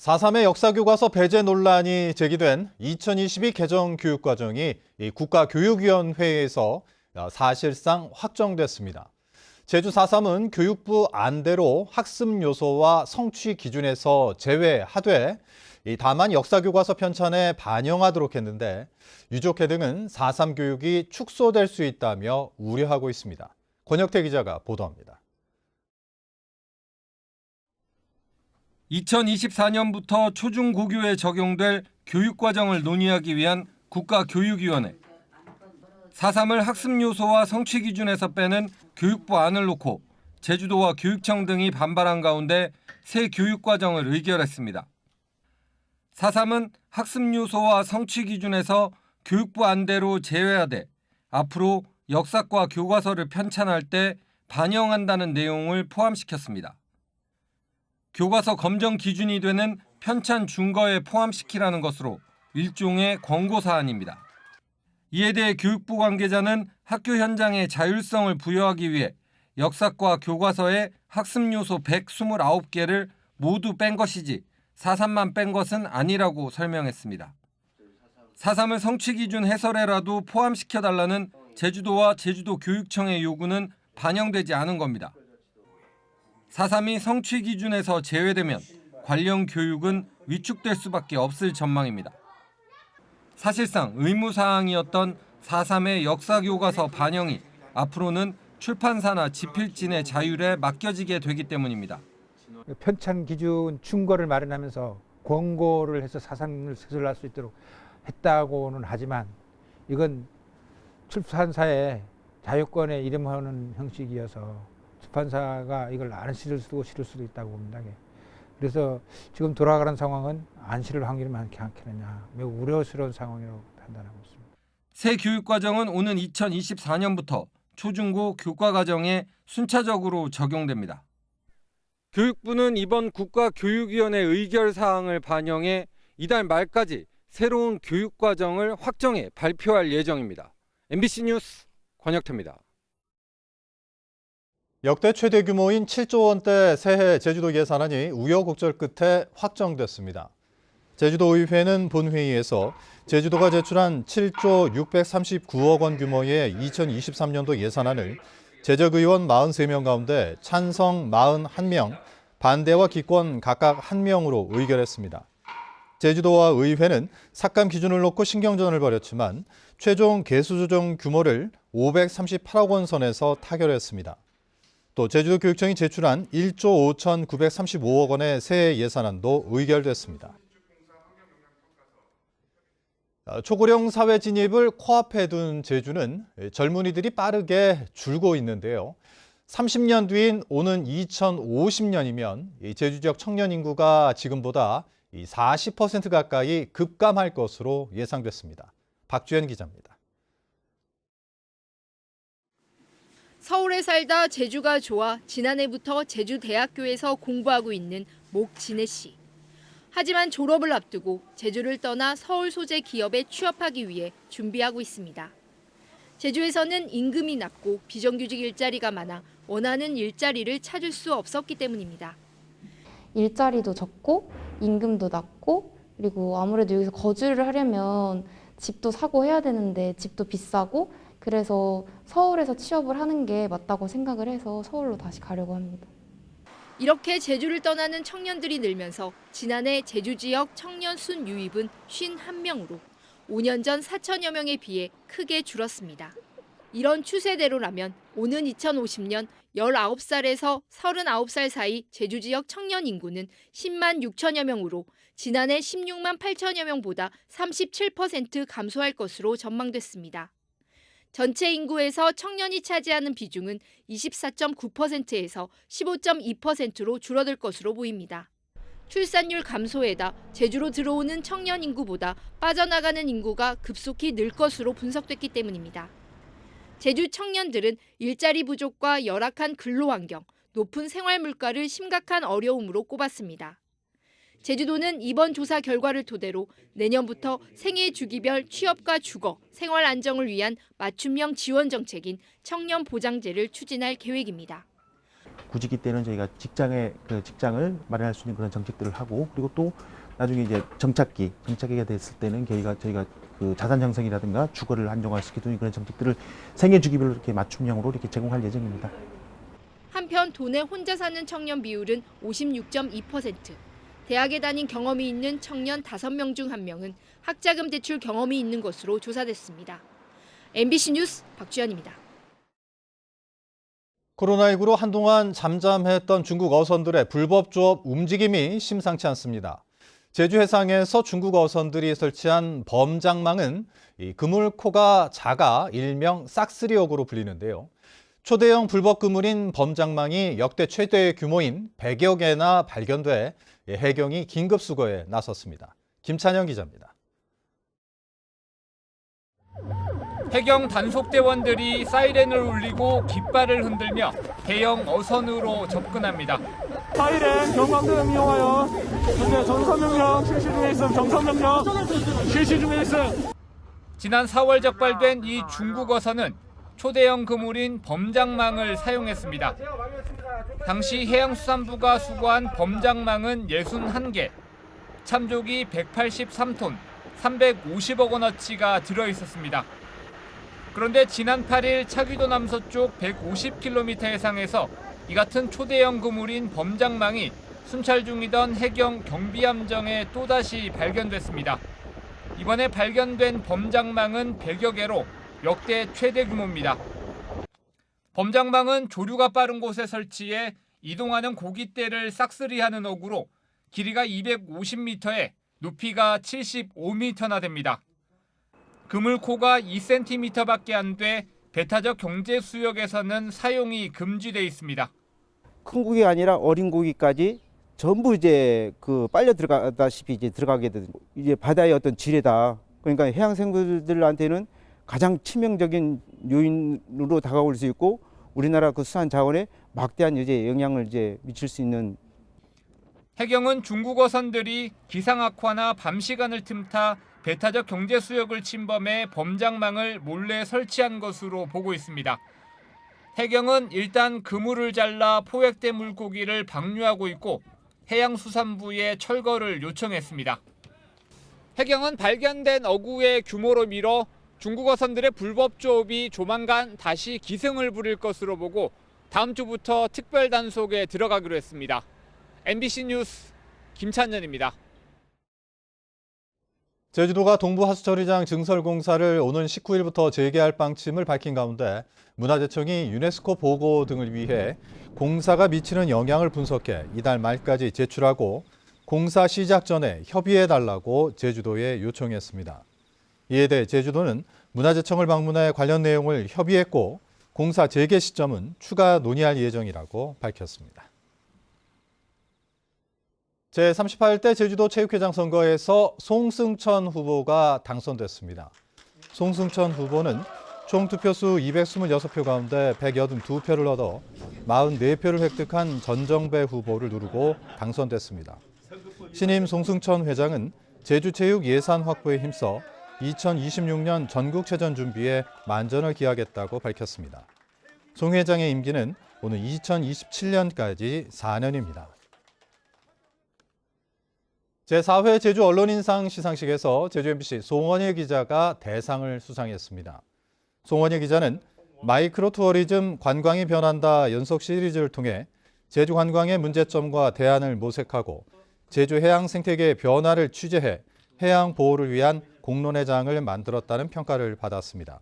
4.3의 역사교과서 배제 논란이 제기된 2022 개정교육과정이 국가교육위원회에서 사실상 확정됐습니다. 제주 4.3은 교육부 안대로 학습 요소와 성취 기준에서 제외하되 다만 역사교과서 편찬에 반영하도록 했는데 유족회 등은 4.3 교육이 축소될 수 있다며 우려하고 있습니다. 권혁태 기자가 보도합니다. 2024년부터 초중고교에 적용될 교육과정을 논의하기 위한 국가교육위원회. 4.3을 학습 요소와 성취 기준에서 빼는 교육부 안을 놓고 제주도와 교육청 등이 반발한 가운데 새 교육과정을 의결했습니다. 4.3은 학습 요소와 성취 기준에서 교육부 안대로 제외하되 앞으로 역사과 교과서를 편찬할 때 반영한다는 내용을 포함시켰습니다. 교과서 검정 기준이 되는 편찬 준거에 포함시키라는 것으로 일종의 권고 사안입니다. 이에 대해 교육부 관계자는 학교 현장에 자율성을 부여하기 위해 역사과 교과서의 학습 요소 129개를 모두 뺀 것이지 4.3만 뺀 것은 아니라고 설명했습니다. 4.3을 성취 기준 해설에라도 포함시켜달라는 제주도와 제주도 교육청의 요구는 반영되지 않은 겁니다. 4.3이 성취 기준에서 제외되면 관련 교육은 위축될 수밖에 없을 전망입니다. 사실상 의무사항이었던 4.3의 역사교과서 반영이 앞으로는 출판사나 집필진의 자율에 맡겨지게 되기 때문입니다. 편찬 기준 준거를 마련하면서 권고를 해서 4.3을 세설할 수 있도록 했다고는 하지만 이건 출판사의 자유권에 이름하는 형식이어서 출판사가 이걸 안 실을 수도 있다고 봅니다. 그래서 지금 돌아가는 상황은 안 실을 확률이 많지 않겠느냐, 매우 우려스러운 상황이라고 판단하고 있습니다. 새 교육과정은 오는 2024년부터 초중고 교과과정에 순차적으로 적용됩니다. 교육부는 이번 국가교육위원회 의결 사항을 반영해 이달 말까지 새로운 교육과정을 확정해 발표할 예정입니다. MBC 뉴스 권혁태입니다. 역대 최대 규모인 7조 원대 새해 제주도 예산안이 우여곡절 끝에 확정됐습니다. 제주도의회는 본회의에서 제주도가 제출한 7조 639억 원 규모의 2023년도 예산안을 제적의원 43명 가운데 찬성 41명, 반대와 기권 각각 1명으로 의결했습니다. 제주도와 의회는 삭감 기준을 놓고 신경전을 벌였지만 최종 개수조정 규모를 538억 원 선에서 타결했습니다. 또 제주도 교육청이 제출한 1조 5,935억 원의 새해 예산안도 의결됐습니다. 초고령 사회 진입을 코앞에 둔 제주는 젊은이들이 빠르게 줄고 있는데요. 30년 뒤인 오는 2050년이면 제주 지역 청년 인구가 지금보다 40% 가까이 급감할 것으로 예상됐습니다. 박주연 기자입니다. 서울에 살다 제주가 좋아 지난해부터 제주대학교에서 공부하고 있는 목진혜 씨. 하지만 졸업을 앞두고 제주를 떠나 서울 소재 기업에 취업하기 위해 준비하고 있습니다. 제주에서는 임금이 낮고 비정규직 일자리가 많아 원하는 일자리를 찾을 수 없었기 때문입니다. 일자리도 적고 임금도 낮고 그리고 아무래도 여기서 거주를 하려면 집도 사고 해야 되는데 집도 비싸고 그래서 서울에서 취업을 하는 게 맞다고 생각을 해서 서울로 다시 가려고 합니다. 이렇게 제주를 떠나는 청년들이 늘면서 지난해 제주 지역 청년 순 유입은 51명으로 5년 전 4천여 명에 비해 크게 줄었습니다. 이런 추세대로라면 오는 2050년 19살에서 39살 사이 제주 지역 청년 인구는 10만 6천여 명으로 지난해 16만 8천여 명보다 37% 감소할 것으로 전망됐습니다. 전체 인구에서 청년이 차지하는 비중은 24.9%에서 15.2%로 줄어들 것으로 보입니다. 출산율 감소에다 제주로 들어오는 청년 인구보다 빠져나가는 인구가 급속히 늘 것으로 분석됐기 때문입니다. 제주 청년들은 일자리 부족과 열악한 근로환경, 높은 생활 물가를 심각한 어려움으로 꼽았습니다. 제주도는 이번 조사 결과를 토대로 내년부터 생애 주기별 취업과 주거, 생활 안정을 위한 맞춤형 지원 정책인 청년 보장제를 추진할 계획입니다. 구직기 때는 저희가 직장을 마련할 수 있는 그런 정책들을 하고, 그리고 또 나중에 이제 정착기가 됐을 때는 저희가 그 자산 형성이라든가 주거를 안정화시키는 그런 정책들을 생애주기별로 이렇게 맞춤형으로 이렇게 제공할 예정입니다. 한편 도내 혼자 사는 청년 비율은 56.2%. 대학에 다닌 경험이 있는 청년 5명 중 1명은 학자금 대출 경험이 있는 것으로 조사됐습니다. MBC 뉴스 박주연입니다. 코로나19로 한동안 잠잠했던 중국 어선들의 불법 조업 움직임이 심상치 않습니다. 제주 해상에서 중국 어선들이 설치한 범장망은 그물코가 작아 일명 싹쓸이역으로 불리는데요. 초대형 불법 그물인 범장망이 역대 최대 규모인 100여 개나 발견돼 해경이 긴급 수거에 나섰습니다. 김찬영 기자입니다. 해경 단속대원들이 사이렌을 울리고 깃발을 흔들며 대형 어선으로 접근합니다. 사이렌 경광등 이용하여 현재 정선명령 실시 중에 있음. 정선명령 실시 중에 있음. 지난 4월 적발된 이 중국 어선은 초대형 그물인 범장망을 사용했습니다. 당시 해양수산부가 수거한 범장망은 61개, 참조기 183톤, 350억 원어치가 들어있었습니다. 그런데 지난 8일 차귀도 남서쪽 150km 해상에서 이 같은 초대형 그물인 범장망이 순찰 중이던 해경 경비함정에 또다시 발견됐습니다. 이번에 발견된 범장망은 100여 개로 역대 최대 규모입니다. 범장망은 조류가 빠른 곳에 설치해 이동하는 고깃대를 싹쓸이하는 어구로 길이가 250m에 높이가 75m나 됩니다. 그물코가 2cm밖에 안 돼 배타적 경제 수역에서는 사용이 금지돼 있습니다. 큰 고기가 아니라 어린 고기까지 전부 이제 그 빨려 들어가다시피 이제 들어가게 되는 이제 바다의 어떤 질에다, 그러니까 해양 생물들한테는 가장 치명적인 요인으로 다가올 수 있고 우리나라 그 수산 자원에 막대한 이제 영향을 이제 미칠 수 있는. 해경은 중국 어선들이 기상 악화나 밤 시간을 틈타 배타적 경제 수역을 침범해 범장망을 몰래 설치한 것으로 보고 있습니다. 해경은 일단 그물을 잘라 포획된 물고기를 방류하고 있고 해양수산부에 철거를 요청했습니다. 해경은 발견된 어구의 규모로 미뤄 중국 어선들의 불법 조업이 조만간 다시 기승을 부릴 것으로 보고 다음 주부터 특별 단속에 들어가기로 했습니다. MBC 뉴스 김찬현입니다. 제주도가 동부 하수처리장 증설 공사를 오는 19일부터 재개할 방침을 밝힌 가운데 문화재청이 유네스코 보고 등을 위해 공사가 미치는 영향을 분석해 이달 말까지 제출하고 공사 시작 전에 협의해달라고 제주도에 요청했습니다. 이에 대해 제주도는 문화재청을 방문해 관련 내용을 협의했고 공사 재개 시점은 추가 논의할 예정이라고 밝혔습니다. 제38대 제주도 체육회장 선거에서 송승천 후보가 당선됐습니다. 송승천 후보는 총 투표수 226표 가운데 182표를 얻어 44표를 획득한 전정배 후보를 누르고 당선됐습니다. 신임 송승천 회장은 제주체육 예산 확보에 힘써 2026년 전국체전 준비에 만전을 기하겠다고 밝혔습니다. 송 회장의 임기는 오는 2027년까지 4년입니다. 제4회 제주 언론인상 시상식에서 제주 MBC 송원일 기자가 대상을 수상했습니다. 송원일 기자는 마이크로 투어리즘 관광이 변한다 연속 시리즈를 통해 제주 관광의 문제점과 대안을 모색하고 제주 해양 생태계의 변화를 취재해 해양 보호를 위한 공론회장을 만들었다는 평가를 받았습니다.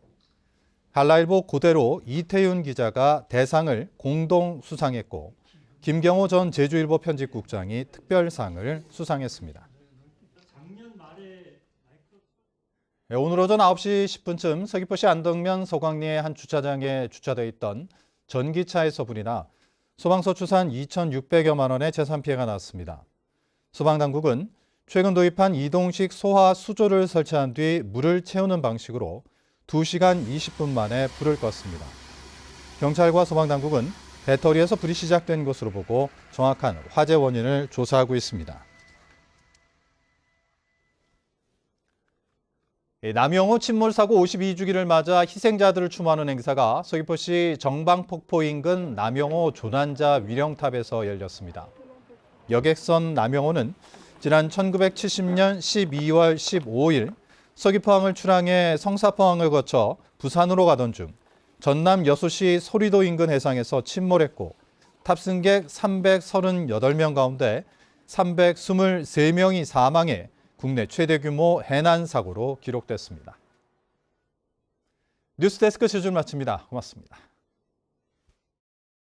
한라일보 고대로 이태윤 기자가 대상을 공동 수상했고 김경호 전 제주일보 편집국장이 특별상을 수상했습니다. 오늘 오전 9시 10분쯤 서귀포시 안덕면 서광리의 한 주차장에 주차되어 있던 전기차에서 불이 나 소방서 추산 2,600여만 원의 재산 피해가 났습니다. 소방당국은 최근 도입한 이동식 소화 수조를 설치한 뒤 물을 채우는 방식으로 2시간 20분 만에 불을 껐습니다. 경찰과 소방당국은 배터리에서 불이 시작된 것으로 보고 정확한 화재 원인을 조사하고 있습니다. 남영호 침몰 사고 52주기를 맞아 희생자들을 추모하는 행사가 서귀포시 정방폭포 인근 남영호 조난자 위령탑에서 열렸습니다. 여객선 남영호는 지난 1970년 12월 15일 서귀포항을 출항해 성사포항을 거쳐 부산으로 가던 중 전남 여수시 소리도 인근 해상에서 침몰했고 탑승객 338명 가운데 323명이 사망해 국내 최대 규모 해난 사고로 기록됐습니다. 뉴스데스크 시즌 마칩니다. 고맙습니다.